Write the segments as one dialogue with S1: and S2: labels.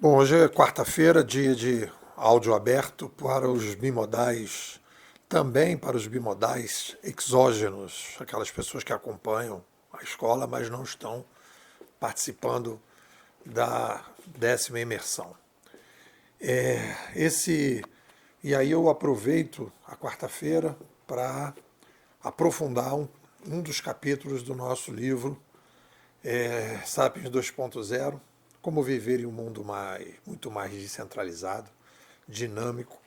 S1: Bom, hoje é quarta-feira, dia de áudio aberto para os bimodais, também para os bimodais exógenos, aquelas pessoas que acompanham a escola, mas não estão participando da 10ª imersão. E aí eu aproveito a quarta-feira para aprofundar um dos capítulos do nosso livro Sapiens 2.0, como viver em um mundo muito mais descentralizado, dinâmico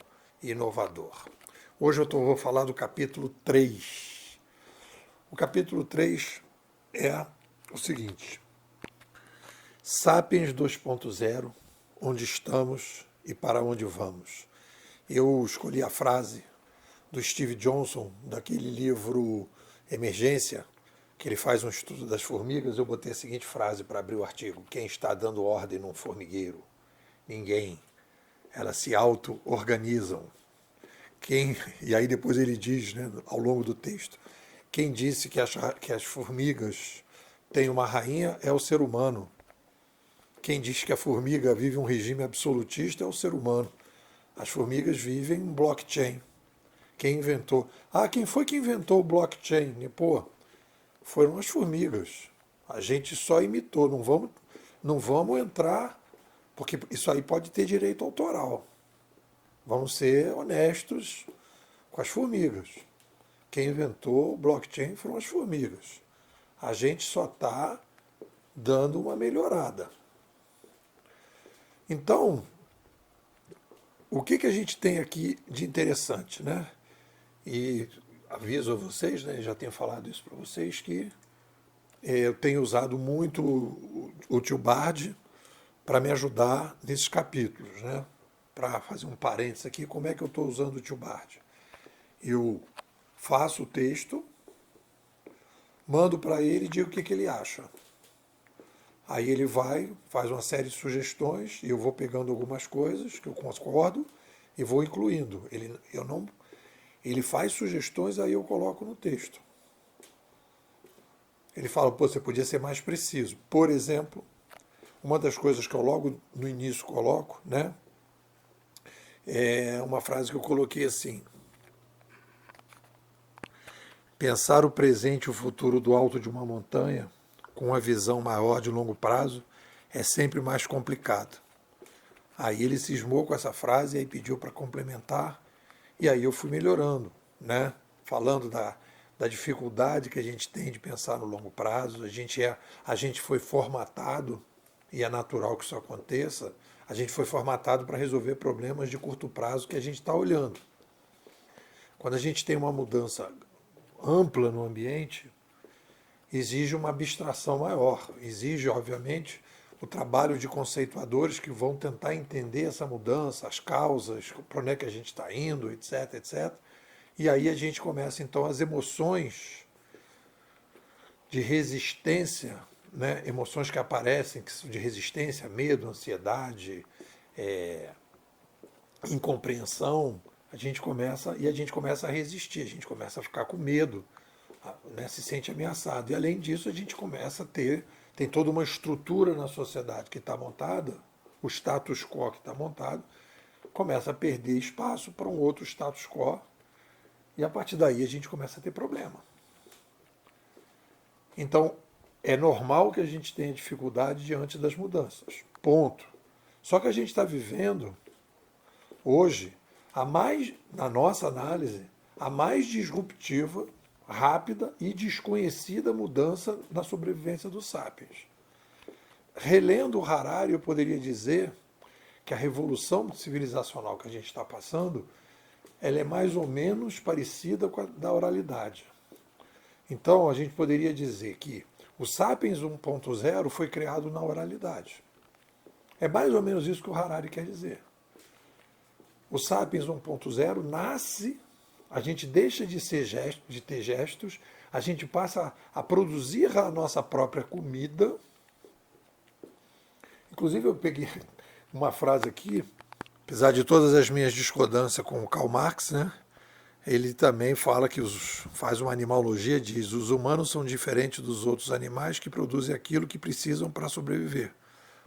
S1: e inovador. Hoje eu vou falar do capítulo 3. O capítulo 3 é o seguinte: Sapiens 2.0, onde estamos e para onde vamos. Eu escolhi a frase do Steve Johnson, daquele livro Emergência, que ele faz um estudo das formigas. Eu botei a seguinte frase para abrir o artigo: quem está dando ordem num formigueiro? Ninguém. Elas se auto-organizam. E aí depois ele diz, né, ao longo do texto, quem disse que as formigas têm uma rainha é o ser humano. Quem diz que a formiga vive um regime absolutista é o ser humano. As formigas vivem um blockchain. Quem inventou? Quem foi que inventou o blockchain? Pô, foram as formigas. A gente só imitou. Não vamos entrar, porque isso aí pode ter direito autoral. Vamos ser honestos com as formigas. Quem inventou o blockchain foram as formigas. A gente só está dando uma melhorada. Então, o que a gente tem aqui de interessante, né? E aviso a vocês, né, já tenho falado isso para vocês, que eu tenho usado muito o Tio Bard para me ajudar nesses capítulos, né? Para fazer um parênteses aqui, como é que eu estou usando o Tio Bard? Eu faço o texto, mando para ele e digo o que ele acha. Aí ele faz uma série de sugestões e eu vou pegando algumas coisas que eu concordo e vou incluindo. Ele faz sugestões, aí eu coloco no texto. Ele fala: pô, você podia ser mais preciso. Por exemplo, uma das coisas que eu logo no início coloco, né, é uma frase que eu coloquei assim: pensar o presente e o futuro do alto de uma montanha, com uma visão maior de longo prazo, é sempre mais complicado. Aí ele cismou com essa frase e aí pediu para complementar, e aí eu fui melhorando, né? Falando da dificuldade que a gente tem de pensar no longo prazo. A gente foi formatado, e é natural que isso aconteça, a gente foi formatado para resolver problemas de curto prazo que a gente está olhando. Quando a gente tem uma mudança ampla no ambiente, exige uma abstração maior, exige, obviamente, o trabalho de conceituadores que vão tentar entender essa mudança, as causas, para onde é que a gente está indo, etc, etc. E aí a gente começa, então, as emoções de resistência, né? Emoções que aparecem de resistência, medo, ansiedade, incompreensão. A gente começa a resistir, a gente começa a ficar com medo, né? Se sente ameaçado. E além disso, a gente começa a tem toda uma estrutura na sociedade que está montada, o status quo que está montado, começa a perder espaço para um outro status quo, e a partir daí a gente começa a ter problema. Então, é normal que a gente tenha dificuldade diante das mudanças. Ponto. Só que a gente está vivendo, hoje, na nossa análise, a mais disruptiva, rápida e desconhecida mudança na sobrevivência dos sapiens. Relendo o Harari, eu poderia dizer que a revolução civilizacional que a gente está passando, ela é mais ou menos parecida com a da oralidade. Então, a gente poderia dizer que o Sapiens 1.0 foi criado na oralidade. É mais ou menos isso que o Harari quer dizer. O Sapiens 1.0 nasce, a gente deixa de ter gestos, a gente passa a produzir a nossa própria comida. Inclusive, eu peguei uma frase aqui, apesar de todas as minhas discordâncias com o Karl Marx, né? Ele também fala faz uma animalogia, diz: os humanos são diferentes dos outros animais que produzem aquilo que precisam para sobreviver.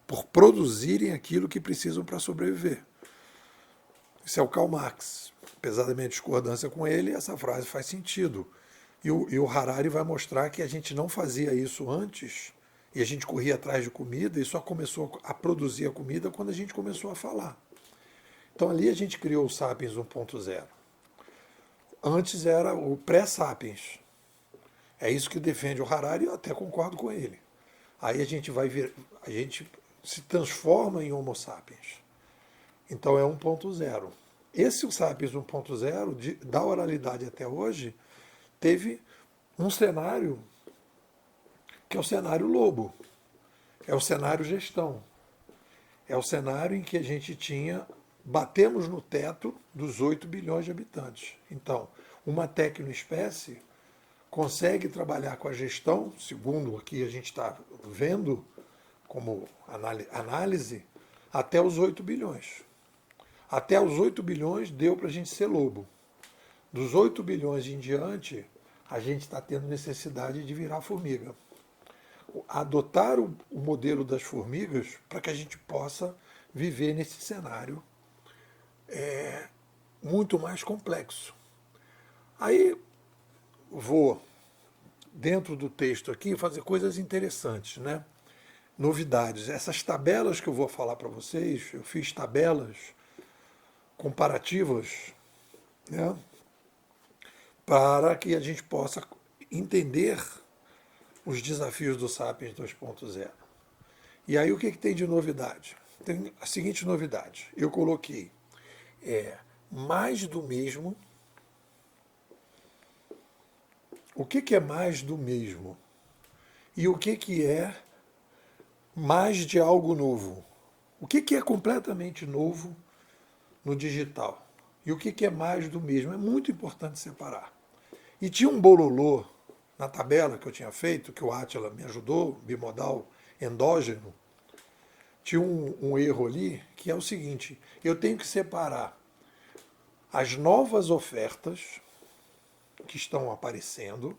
S1: por produzirem aquilo que precisam para sobreviver. Isso é o Karl Marx. Apesar da minha discordância com ele, essa frase faz sentido. E o Harari vai mostrar que a gente não fazia isso antes, e a gente corria atrás de comida e só começou a produzir a comida quando a gente começou a falar. Então ali a gente criou o Sapiens 1.0. Antes era o pré-Sapiens. É isso que defende o Harari, eu até concordo com ele. Aí a gente a gente se transforma em Homo sapiens. Então é 1.0. Esse Sapiens 1.0, da oralidade até hoje, teve um cenário que é o cenário lobo, é o cenário gestão, é o cenário em que a gente batemos no teto dos 8 bilhões de habitantes. Então, uma tecnoespécie consegue trabalhar com a gestão, segundo aqui a gente está vendo como análise, até os 8 bilhões. Até os 8 bilhões deu para a gente ser lobo. Dos 8 bilhões em diante, a gente está tendo necessidade de virar formiga. Adotar o modelo das formigas para que a gente possa viver nesse cenário muito mais complexo. Aí vou, dentro do texto aqui, fazer coisas interessantes, né? Novidades. Essas tabelas que eu vou falar para vocês, eu fiz tabelas comparativas, né? Para que a gente possa entender os desafios do Sapiens 2.0. E aí o que tem de novidade? Tem a seguinte novidade. Eu coloquei mais do mesmo. O que é mais do mesmo? E o que é mais de algo novo? O que é completamente novo no digital? E o que é mais do mesmo? É muito importante separar. E tinha um bololô na tabela que eu tinha feito, que o Átila me ajudou, bimodal endógeno. Tinha um erro ali, que é o seguinte: eu tenho que separar as novas ofertas que estão aparecendo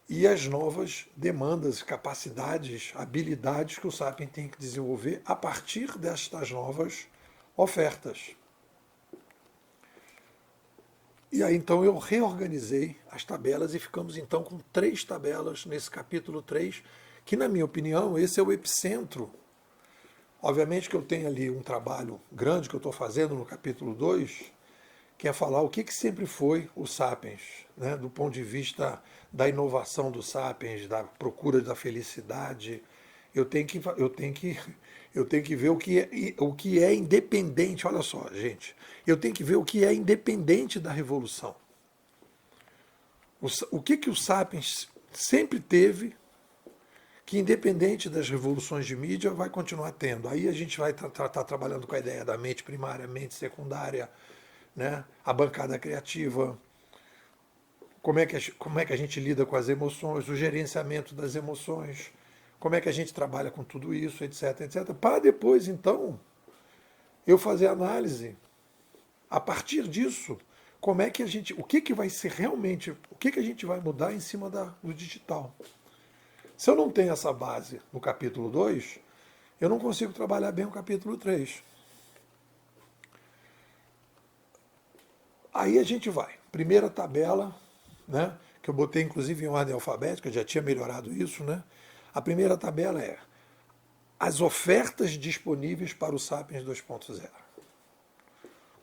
S1: e as novas demandas, capacidades, habilidades que o Sapiens tem que desenvolver a partir destas novas ofertas. E aí então eu reorganizei as tabelas e ficamos então com 3 tabelas nesse capítulo 3, que na minha opinião esse é o epicentro. Obviamente que eu tenho ali um trabalho grande que eu estou fazendo no capítulo 2, que é falar o que sempre foi o Sapiens, né, do ponto de vista da inovação do Sapiens, da procura da felicidade. Eu tenho que ver o que é independente. Olha só, gente, eu tenho que ver o que é independente da revolução. O que o Sapiens sempre teve, que independente das revoluções de mídia vai continuar tendo. Aí a gente vai estar trabalhando com a ideia da mente primária, mente secundária, né? A bancada criativa, como é que a gente lida com as emoções, o gerenciamento das emoções, como é que a gente trabalha com tudo isso, etc, etc, para depois, então, eu fazer análise. A partir disso, como é que o que vai ser realmente, o que a gente vai mudar em cima do digital. Se eu não tenho essa base no capítulo 2, eu não consigo trabalhar bem o capítulo 3. Aí a gente vai. Primeira tabela, né, que eu botei inclusive em ordem alfabética, eu já tinha melhorado isso, né? A primeira tabela é as ofertas disponíveis para o Sapiens 2.0.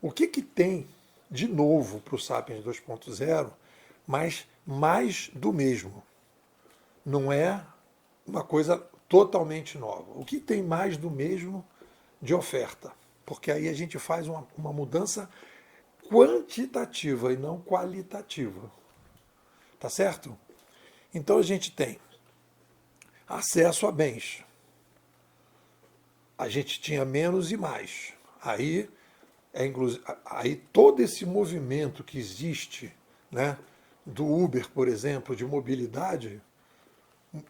S1: O que tem de novo para o Sapiens 2.0, mas mais do mesmo? Não é uma coisa totalmente nova. O que tem mais do mesmo de oferta? Porque aí a gente faz uma mudança quantitativa e não qualitativa. Tá certo? Então a gente tem acesso a bens. A gente tinha menos e mais. Aí todo esse movimento que existe, né, do Uber, por exemplo, de mobilidade,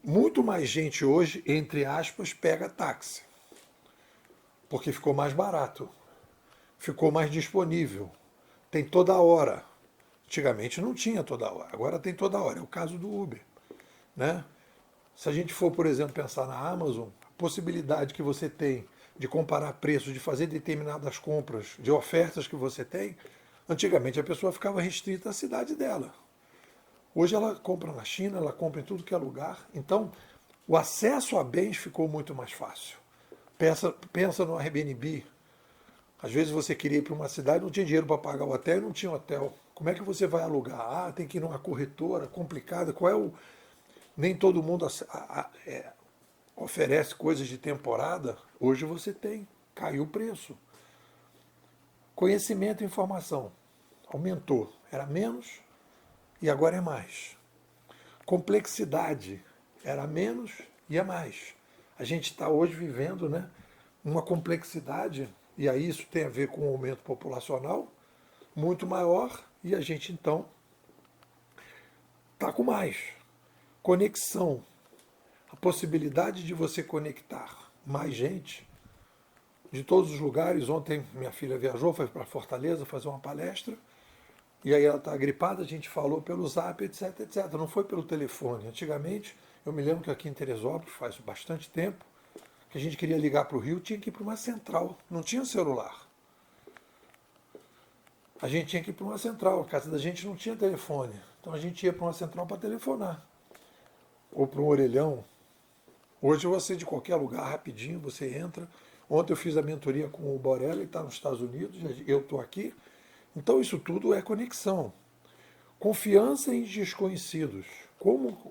S1: muito mais gente hoje, entre aspas, pega táxi. Porque ficou mais barato, ficou mais disponível, tem toda hora. Antigamente não tinha toda hora, agora tem toda hora. É o caso do Uber, né? Se a gente for, por exemplo, pensar na Amazon, possibilidade que você tem de comparar preços, de fazer determinadas compras, de ofertas que você tem, antigamente a pessoa ficava restrita à cidade dela. Hoje ela compra na China, ela compra em tudo que é lugar. Então, o acesso a bens ficou muito mais fácil. Pensa no Airbnb. Às vezes você queria ir para uma cidade, não tinha dinheiro para pagar o hotel e não tinha hotel. Como é que você vai alugar? Ah, tem que ir numa corretora complicada. Qual é o. Nem todo mundo oferece coisas de temporada. Hoje você tem. Caiu o preço. Conhecimento e informação. Aumentou. Era menos e agora é mais. Complexidade. Era menos e é mais. A gente está hoje vivendo, né, uma complexidade, e aí isso tem a ver com o aumento populacional muito maior, e a gente então está com mais. Conexão. A possibilidade de você conectar mais gente de todos os lugares. Ontem minha filha viajou, foi para Fortaleza fazer uma palestra, e aí ela está gripada, a gente falou pelo Zap, etc, etc. Não foi pelo telefone. Antigamente, eu me lembro que aqui em Teresópolis, faz bastante tempo, que a gente queria ligar para o Rio, tinha que ir para uma central, não tinha celular. A gente tinha que ir para uma central, a casa da gente não tinha telefone, então a gente ia para uma central para telefonar, ou para um orelhão. Hoje você, de qualquer lugar, rapidinho, você entra. Ontem eu fiz a mentoria com o Borella, ele está nos Estados Unidos, eu estou aqui. Então isso tudo é conexão. Confiança em desconhecidos.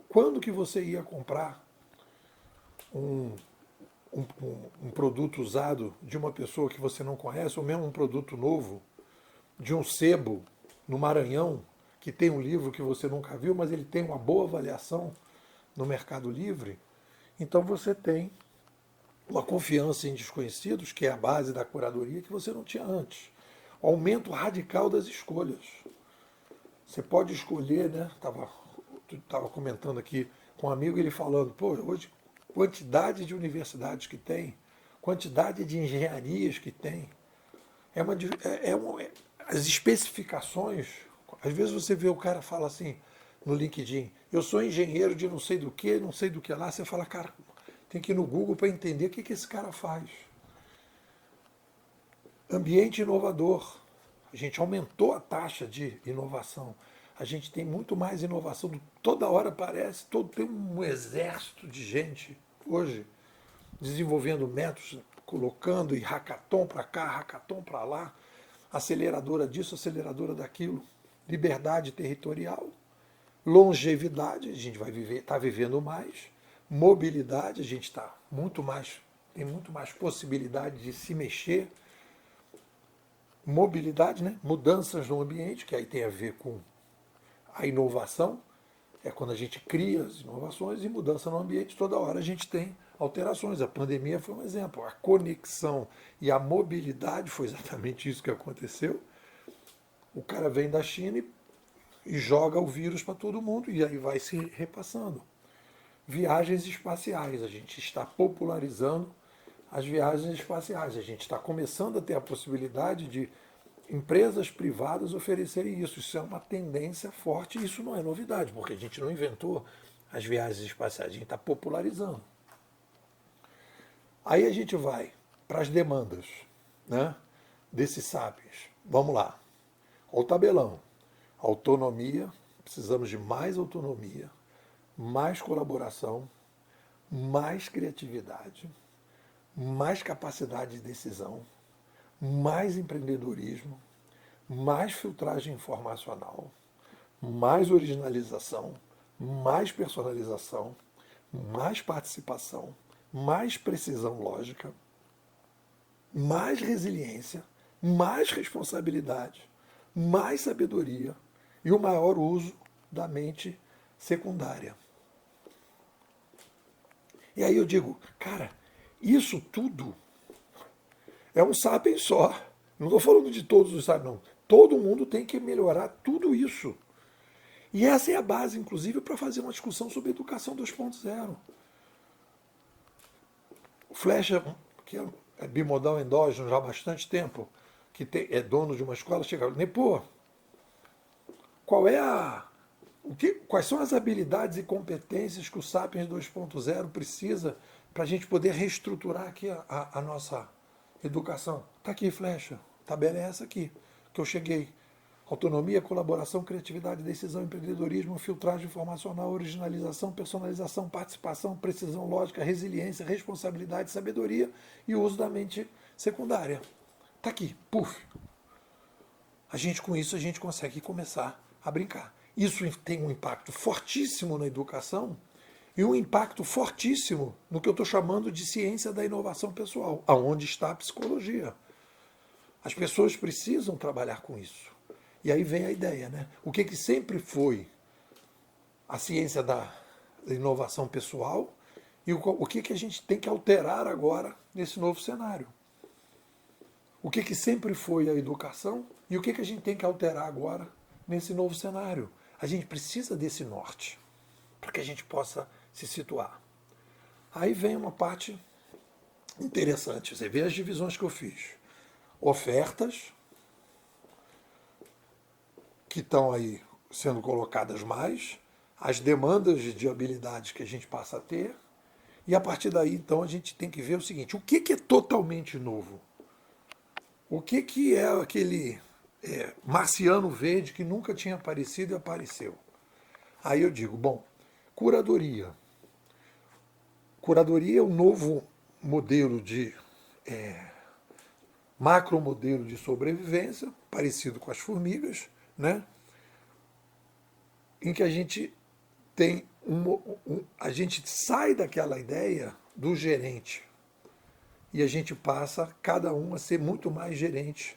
S1: Quando que você ia comprar um, um produto usado de uma pessoa que você não conhece, ou mesmo um produto novo, de um sebo no Maranhão, que tem um livro que você nunca viu, mas ele tem uma boa avaliação no Mercado Livre? Então você tem uma confiança em desconhecidos, que é a base da curadoria, que você não tinha antes. O aumento radical das escolhas. Você pode escolher, né? Estava comentando aqui com um amigo, ele falando, pô, hoje, quantidade de universidades que tem, quantidade de engenharias que tem, as especificações. Às vezes você vê o cara fala assim no LinkedIn, eu sou engenheiro de não sei do que, não sei do que lá. Você fala, cara, tem que ir no Google para entender o que esse cara faz. Ambiente inovador. A gente aumentou a taxa de inovação. A gente tem muito mais inovação. Toda hora parece, tem um exército de gente hoje desenvolvendo métodos, colocando e hackathon para cá, hackathon para lá, aceleradora disso, aceleradora daquilo, liberdade territorial, longevidade, a gente vai viver, está vivendo mais, mobilidade, a gente está tem muito mais possibilidade de se mexer, mobilidade, né? Mudanças no ambiente, que aí tem a ver com a inovação, é quando a gente cria as inovações, e mudança no ambiente, toda hora a gente tem alterações. A pandemia foi um exemplo. A conexão e a mobilidade foi exatamente isso que aconteceu. O cara vem da China e joga o vírus para todo mundo, e aí vai se repassando. Viagens espaciais. A gente está popularizando as viagens espaciais. A gente está começando a ter a possibilidade de empresas privadas oferecerem isso. Isso é uma tendência forte, e isso não é novidade, porque a gente não inventou as viagens espaciais, a gente está popularizando. Aí a gente vai para as demandas, né, desses sapiens. Vamos lá. Olha o tabelão. Autonomia, precisamos de mais autonomia, mais colaboração, mais criatividade, mais capacidade de decisão, mais empreendedorismo, mais filtragem informacional, mais originalização, mais personalização, mais participação, mais precisão lógica, mais resiliência, mais responsabilidade, mais sabedoria e o maior uso da mente secundária. E aí eu digo, cara, isso tudo é um sapiens só. Não estou falando de todos os sapiens, não. Todo mundo tem que melhorar tudo isso. E essa é a base, inclusive, para fazer uma discussão sobre educação 2.0. O Flecha, que é bimodal endógeno já há bastante tempo, que é dono de uma escola, chega e pô, quais são as habilidades e competências que o Sapiens 2.0 precisa para a gente poder reestruturar aqui a nossa educação. Está aqui, flecha. A tabela é essa aqui, que eu cheguei. Autonomia, colaboração, criatividade, decisão, empreendedorismo, filtragem informacional, originalização, personalização, participação, precisão lógica, resiliência, responsabilidade, sabedoria e o uso da mente secundária. Está aqui, puf. Com isso, a gente consegue começar a brincar. Isso tem um impacto fortíssimo na educação e um impacto fortíssimo no que eu estou chamando de ciência da inovação pessoal, aonde está a psicologia. As pessoas precisam trabalhar com isso. E aí vem a ideia, né? O que sempre foi a ciência da inovação pessoal e o que a gente tem que alterar agora nesse novo cenário. O que sempre foi a educação e o que a gente tem que alterar agora nesse novo cenário. A gente precisa desse norte para que a gente possa se situar. Aí vem uma parte interessante. Você vê as divisões que eu fiz. Ofertas, que estão aí sendo colocadas mais, as demandas de habilidades que a gente passa a ter, e a partir daí, então, a gente tem que ver o seguinte, o que é totalmente novo? O que é aquele marciano verde que nunca tinha aparecido e apareceu? Aí eu digo, bom, curadoria. Curadoria é um novo modelo de macro modelo de sobrevivência, parecido com as formigas, né? Em que a gente tem a gente sai daquela ideia do gerente e a gente passa cada um a ser muito mais gerente,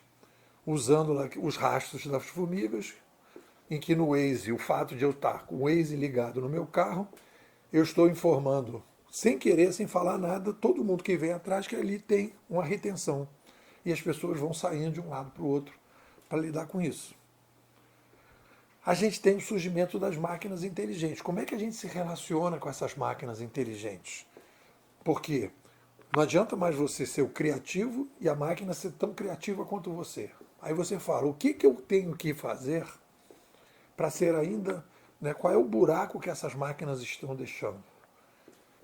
S1: usando os rastros das formigas, em que no Waze, o fato de eu estar com o Waze ligado no meu carro, eu estou informando, sem querer, sem falar nada, todo mundo que vem atrás que ali tem uma retenção. E as pessoas vão saindo de um lado para o outro para lidar com isso. A gente tem o surgimento das máquinas inteligentes. Como é que a gente se relaciona com essas máquinas inteligentes? Porque não adianta mais você ser o criativo e a máquina ser tão criativa quanto você. Aí você fala, o que eu tenho que fazer para ser ainda... Né, qual é o buraco que essas máquinas estão deixando?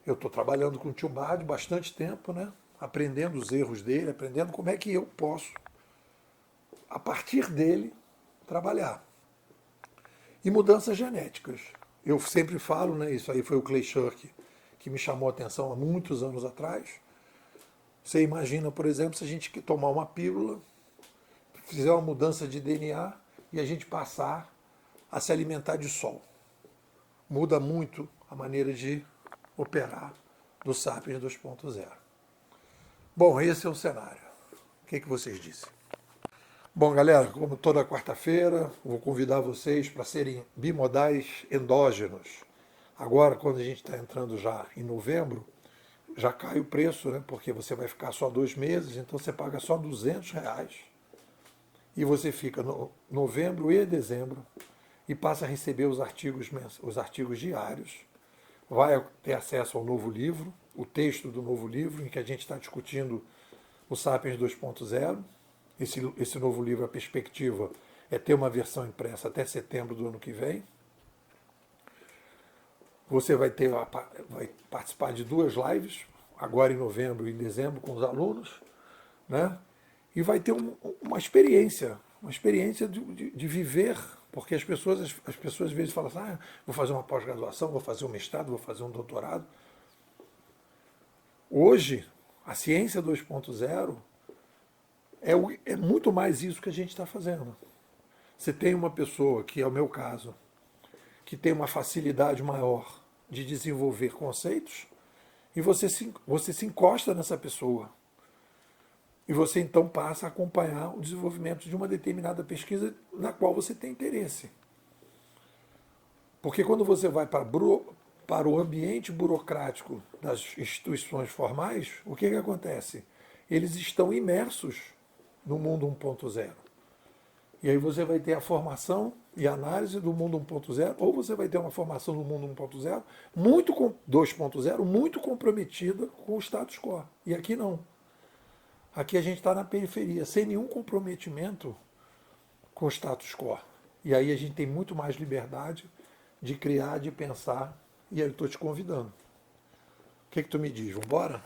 S1: Eu estou trabalhando com o tio Bard bastante tempo, né, aprendendo os erros dele, aprendendo como é que eu posso, a partir dele, trabalhar. E mudanças genéticas. Eu sempre falo, né, isso aí foi o Clay Shirk que me chamou a atenção há muitos anos atrás. Você imagina, por exemplo, se a gente tomar uma pílula, fizer uma mudança de DNA e a gente passar a se alimentar de sol. Muda muito a maneira de operar do Sapiens 2.0. Bom, esse é o cenário. O que vocês dizem? Bom, galera, como toda quarta-feira, vou convidar vocês para serem bimodais endógenos. Agora, quando a gente está entrando já em novembro, já cai o preço, né? Porque você vai ficar só 2 meses, então você paga só R$200 e você fica no novembro e dezembro e passa a receber os artigos diários. Vai ter acesso ao novo livro, o texto do novo livro, em que a gente está discutindo o Sapiens 2.0. Esse novo livro, a perspectiva é ter uma versão impressa até setembro do ano que vem. Você vai participar de 2 lives, agora em novembro e em dezembro, com os alunos, né? E vai ter uma experiência de viver, porque as pessoas às vezes falam assim, vou fazer uma pós-graduação, vou fazer um mestrado, vou fazer um doutorado. Hoje, a ciência 2.0 é muito mais isso que a gente está fazendo. Você tem uma pessoa, que é o meu caso, que tem uma facilidade maior de desenvolver conceitos, e você se encosta nessa pessoa. E você então passa a acompanhar o desenvolvimento de uma determinada pesquisa na qual você tem interesse. Porque quando você vai para o ambiente burocrático das instituições formais, o que acontece? Eles estão imersos no mundo 1.0. E aí você vai ter a formação e análise do mundo 1.0, ou você vai ter uma formação do mundo 1.0, 2.0, muito comprometida com o status quo. E aqui não. Aqui a gente está na periferia, sem nenhum comprometimento com o status quo. E aí a gente tem muito mais liberdade de criar, de pensar, e aí eu estou te convidando. O que tu me diz? Vambora?